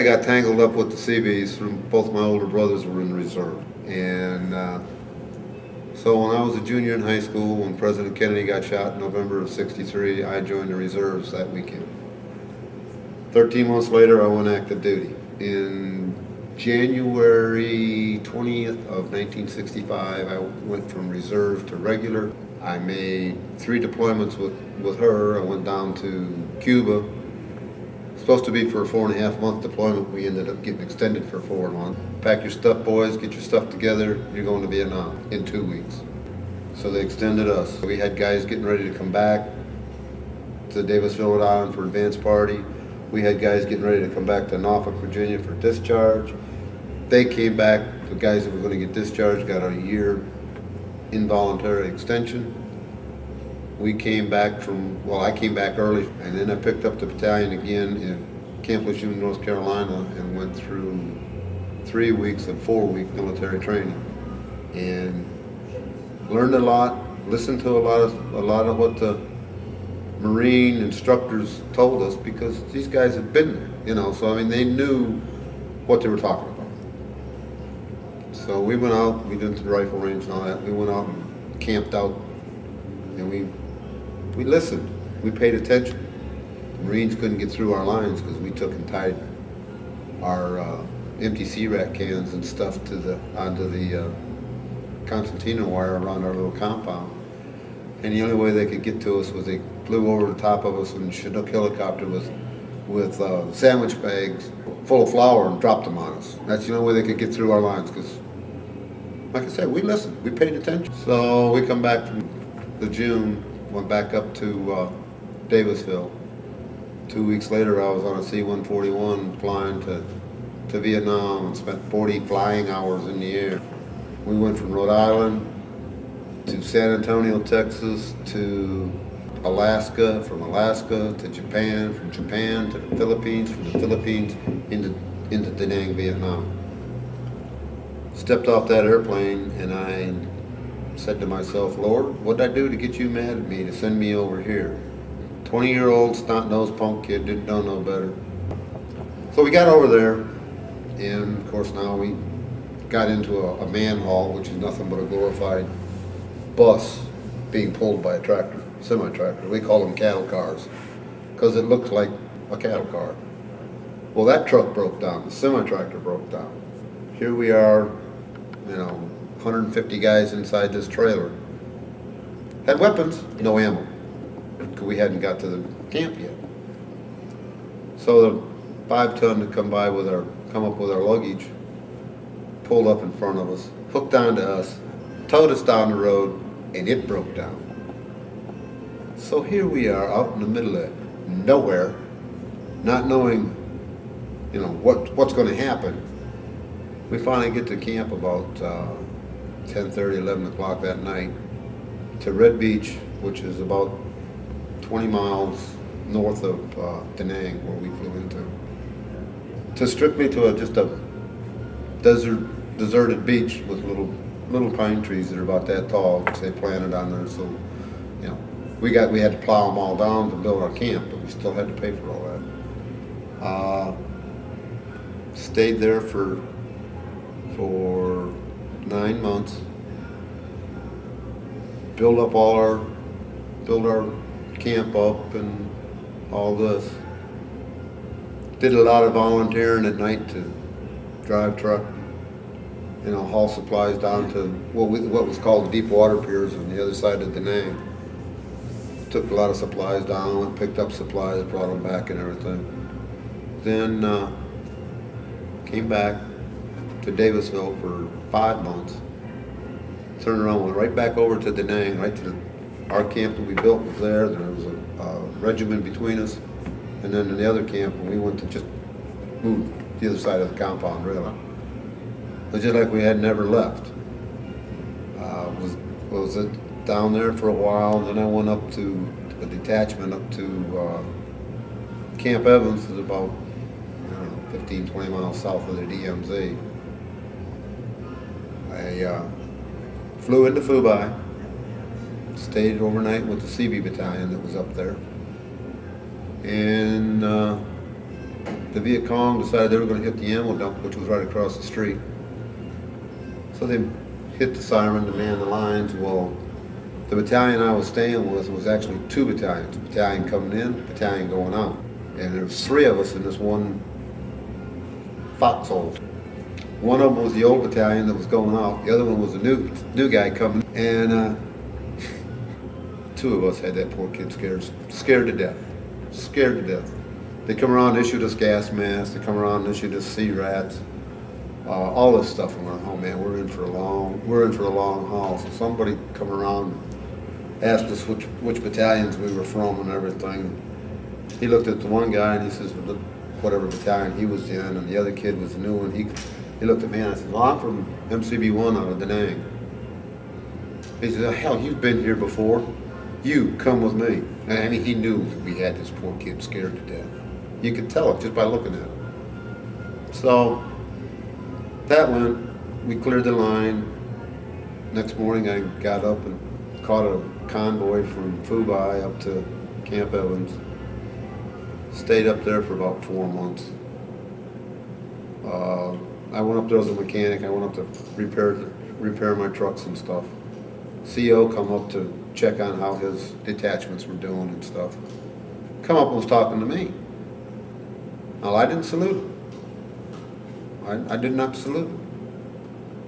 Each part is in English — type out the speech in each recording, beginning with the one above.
got tangled up with the Seabees. Both my older brothers were in the reserve. And so when I was a junior in high school, when President Kennedy got shot in November of '63, I joined the reserves that weekend. 13 months later, I went active duty. In January 20th of 1965, I went from reserve to regular. I made 3 deployments with her. I went down to Cuba. Supposed to be for a 4.5-month deployment. We ended up getting extended for 4 months. Pack your stuff, boys, get your stuff together. You're going to Vietnam in 2 weeks. So they extended us. We had guys getting ready to come back to Davisville, Rhode Island for advance party. We had guys getting ready to come back to Norfolk, Virginia for discharge. They came back. The guys that were going to get discharged got a year involuntary extension. We came back I came back early, and then I picked up the battalion again in Camp Lejeune, North Carolina, and went through 3 weeks of 4-week military training, and learned a lot, listened to a lot of what the Marine instructors told us, because these guys had been there, you know, so I mean, they knew what they were talking about. So we went out, we did the rifle range and all that. We went out and camped out, and we listened, we paid attention. The Marines couldn't get through our lines because we took and tied our empty C-rack cans and stuff onto the concertina wire around our little compound. And the only way they could get to us was they flew over the top of us in a Chinook helicopter with sandwich bags full of flour and dropped them on us. That's the only way they could get through our lines, because, like I said, we listened, we paid attention. So we come back from June, went back up to Davisville. 2 weeks later, I was on a C-141 flying to Vietnam and spent 40 flying hours in the air. We went from Rhode Island to San Antonio, Texas, to Alaska, from Alaska to Japan, from Japan to the Philippines, from the Philippines into Da Nang, Vietnam. Stepped off that airplane and I said to myself, Lord, what did I do to get you mad at me to send me over here? 20-year-old snot-nosed punk kid, didn't know no better. So we got over there, and of course now we got into a man haul, which is nothing but a glorified bus being pulled by a tractor, semi-tractor. We call them cattle cars because it looks like a cattle car. Well, that truck broke down, the semi-tractor broke down. Here we are, you know, 150 guys inside this trailer. Had weapons, no ammo, because we hadn't got to the camp yet. So the 5-ton to come up with our luggage, pulled up in front of us, hooked onto us, towed us down the road, and it broke down. So here we are out in the middle of nowhere, not knowing, you know, what's going to happen. We finally get to camp about 10:30, 11 o'clock that night, to Red Beach, which is about 20 miles north of Da Nang, where we flew into. To strictly to just a deserted beach with little pine trees that are about that tall, which they planted on there. So, you know, we had to plow them all down to build our camp, but we still had to pay for all that. Stayed there for 9 months. Build our camp up and all this. Did a lot of volunteering at night to drive truck, you know, haul supplies down to what was called the deep water piers on the other side of Da Nang. Took a lot of supplies down, went picked up supplies, brought them back and everything. Then came back to Davisville for 5 months. Turned around, went right back over to Da Nang, right to our camp that we built was there. There was a regiment between us, and then in the other camp, we went to just move to the other side of the compound, really. It was just like we had never left. Was down there for a while, and then I went up to a detachment up to Camp Evans, is about, I don't know, 15, 20 miles south of the DMZ. I flew into Phu-Bai, stayed overnight with the CB battalion that was up there, and the the Viet Cong decided they were going to hit the ammo dump, which was right across the street. So they hit the siren to man the lines. Well, the battalion I was staying with was actually two battalions. A battalion coming in, a battalion going out. And there was three of us in this one foxhole. One of them was the old battalion that was going out. The other one was the new guy coming. And two of us had that poor kid scared to death. Scared to death. They come around and issued us gas masks. They come around and issued us C-rats. All this stuff. And we're like, oh man, we're in for a long haul. So somebody come around and asked us which battalions we were from and everything. He looked at the one guy and he says, well, look, whatever battalion he was in, and the other kid was the new one. He looked at me and I said, well, I'm from MCB-1 out of Da Nang. He said, oh, hell, you've been here before. You, come with me. I mean, he knew that we had this poor kid scared to death. You could tell it just by looking at him. So that went, we cleared the line. Next morning I got up and caught a convoy from Phu up to Camp Evans. Stayed up there for about 4 months. I went up there as a mechanic. I went up to repair my trucks and stuff. CO come up to check on how his detachments were doing and stuff. Come up and was talking to me. Well, I didn't salute him. I did not salute him.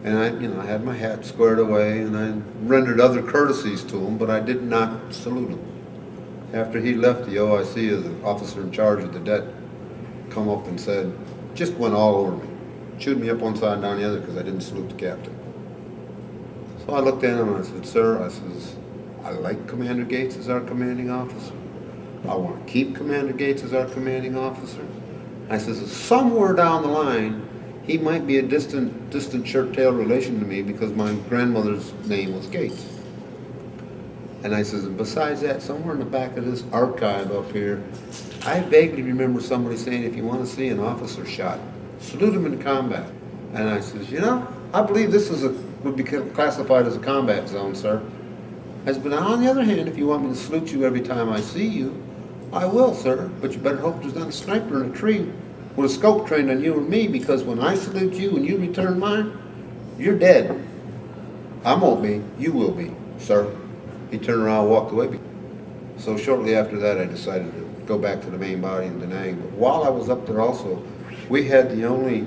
And I had my hat squared away and I rendered other courtesies to him, but I did not salute him. After he left, the OIC, as an officer in charge of the det, come up and said, just went all over me. Chewed me up one side and down the other because I didn't salute the captain. So I looked at him and I said, sir, I like Commander Gates as our commanding officer. I want to keep Commander Gates as our commanding officer. I says, somewhere down the line, he might be a distant shirt-tail relation to me because my grandmother's name was Gates. And I says, and besides that, somewhere in the back of this archive up here, I vaguely remember somebody saying, if you want to see an officer shot, salute him in combat. And I says, I believe this would be classified as a combat zone, sir. I said, but on the other hand, if you want me to salute you every time I see you, I will, sir. But you better hope there's not a sniper in a tree with a scope trained on you or me, because when I salute you and you return mine, you're dead. I won't be. You will be, sir. He turned around and walked away. So shortly after that, I decided to go back to the main body in Da Nang. But while I was up there also, we had the only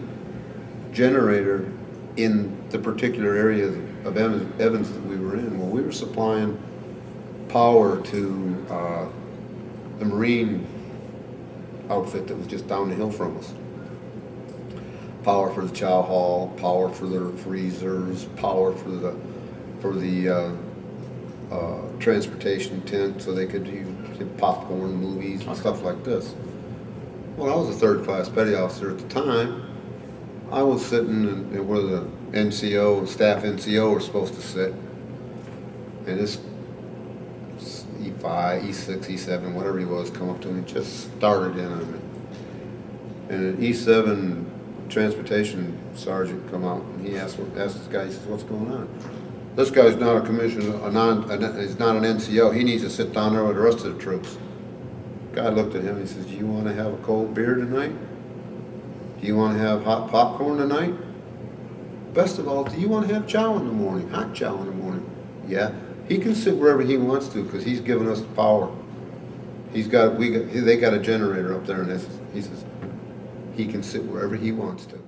generator in the particular area of Evans that we were in. Well, we were supplying power to the Marine outfit that was just down the hill from us. Power for the chow hall, power for their freezers, power for the transportation tent so they could use popcorn, movies, and stuff like this. Well, I was a third-class petty officer at the time. I was sitting in where the NCO and staff NCO were supposed to sit, and this E5, E6, E7, whatever he was, come up to me and just started in on me. And an E7 transportation sergeant come out and he asked this guy, he says, what's going on? This guy's not a commissioner, he's not an NCO. He needs to sit down there with the rest of the troops. Guy looked at him and he says, do you want to have a cold beer tonight? Do you want to have hot popcorn tonight? Best of all, do you want to have chow in the morning, hot chow in the morning? Yeah. He can sit wherever he wants to because he's given us the power. They got a generator up there, and he says he can sit wherever he wants to.